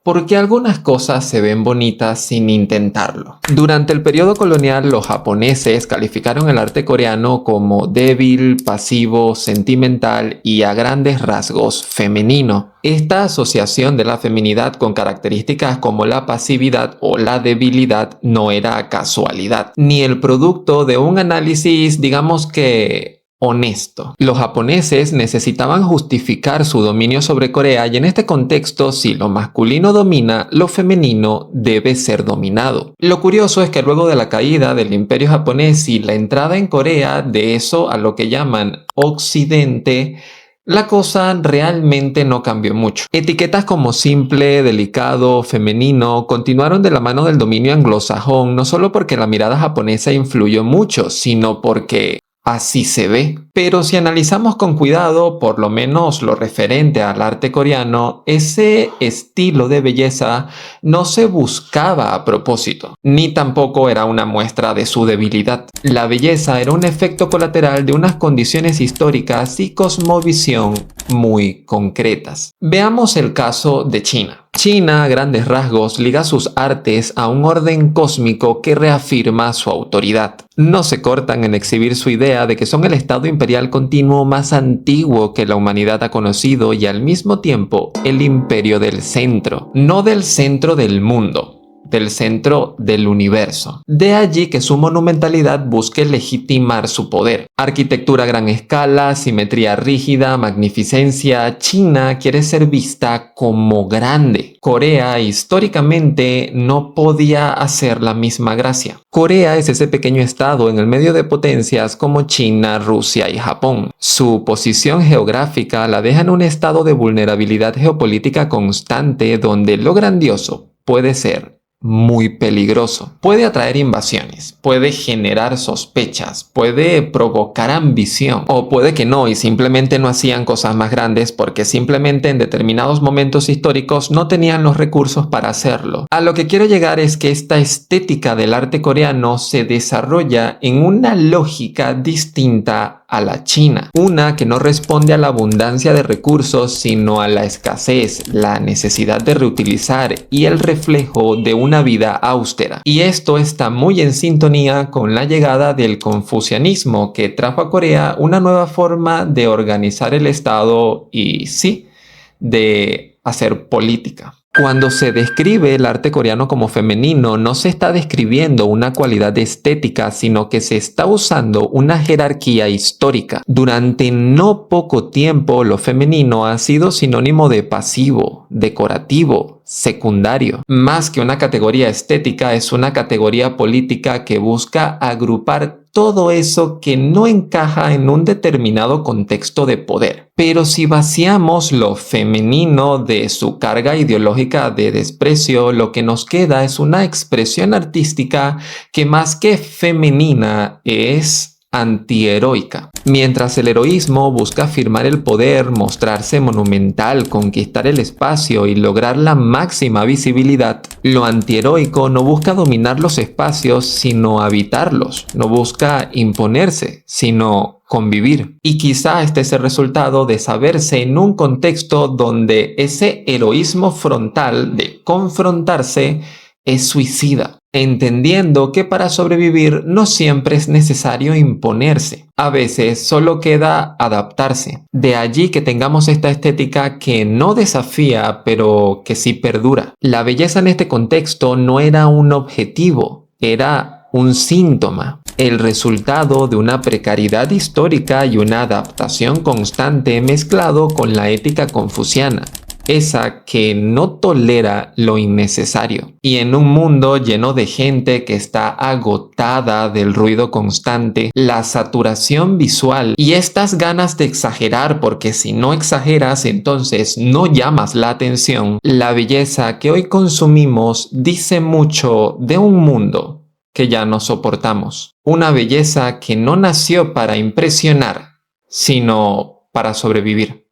porque algunas cosas se ven bonitas sin intentarlo. Durante el periodo colonial, los japoneses calificaron el arte coreano como débil, pasivo, sentimental y a grandes rasgos femenino. Esta asociación de la feminidad con características como la pasividad o la debilidad no era casualidad, ni el producto de un análisis, digamos que honesto. Los japoneses necesitaban justificar su dominio sobre Corea y en este contexto, si lo masculino domina, lo femenino debe ser dominado. Lo curioso es que luego de la caída del imperio japonés y la entrada en Corea de eso a lo que llaman Occidente, la cosa realmente no cambió mucho. Etiquetas como simple, delicado, femenino continuaron de la mano del dominio anglosajón, no solo porque la mirada japonesa influyó mucho, sino porque así se ve. Pero si analizamos con cuidado, por lo menos lo referente al arte coreano, ese estilo de belleza no se buscaba a propósito, ni tampoco era una muestra de su debilidad. La belleza era un efecto colateral de unas condiciones históricas y cosmovisión muy concretas. Veamos el caso de China. China, a grandes rasgos, liga sus artes a un orden cósmico que reafirma su autoridad. No se cortan en exhibir su idea de que son el estado imperial continuo más antiguo que la humanidad ha conocido y al mismo tiempo el imperio del centro, no del centro del mundo, del centro del universo. De allí que su monumentalidad busque legitimar su poder. Arquitectura a gran escala, simetría rígida, magnificencia. China quiere ser vista como grande. Corea históricamente no podía hacer la misma gracia. Corea es ese pequeño estado en el medio de potencias como China, Rusia y Japón. Su posición geográfica la deja en un estado de vulnerabilidad geopolítica constante donde lo grandioso puede ser muy peligroso. Puede atraer invasiones, puede generar sospechas, puede provocar ambición o puede que no y simplemente no hacían cosas más grandes porque simplemente en determinados momentos históricos no tenían los recursos para hacerlo. A lo que quiero llegar es que esta estética del arte coreano se desarrolla en una lógica distinta a la China, una que no responde a la abundancia de recursos sino a la escasez, la necesidad de reutilizar y el reflejo de una vida austera. Y esto está muy en sintonía con la llegada del confucianismo que trajo a Corea una nueva forma de organizar el Estado y sí, de hacer política. Cuando se describe el arte coreano como femenino, no se está describiendo una cualidad estética, sino que se está usando una jerarquía histórica. Durante no poco tiempo, lo femenino ha sido sinónimo de pasivo, decorativo, secundario. Más que una categoría estética, es una categoría política que busca agrupar todo eso que no encaja en un determinado contexto de poder. Pero si vaciamos lo femenino de su carga ideológica de desprecio, lo que nos queda es una expresión artística que más que femenina es antiheroica. Mientras el heroísmo busca afirmar el poder, mostrarse monumental, conquistar el espacio y lograr la máxima visibilidad, lo antiheroico no busca dominar los espacios sino habitarlos, no busca imponerse sino convivir. Y quizá este es el resultado de saberse en un contexto donde ese heroísmo frontal de confrontarse es suicida, entendiendo que para sobrevivir no siempre es necesario imponerse. A veces solo queda adaptarse. De allí que tengamos esta estética que no desafía, pero que sí perdura. La belleza en este contexto no era un objetivo, era un síntoma. El resultado de una precariedad histórica y una adaptación constante mezclado con la ética confuciana. Esa que no tolera lo innecesario. Y en un mundo lleno de gente que está agotada del ruido constante, la saturación visual y estas ganas de exagerar, porque si no exageras entonces no llamas la atención, la belleza que hoy consumimos dice mucho de un mundo que ya no soportamos. Una belleza que no nació para impresionar, sino para sobrevivir.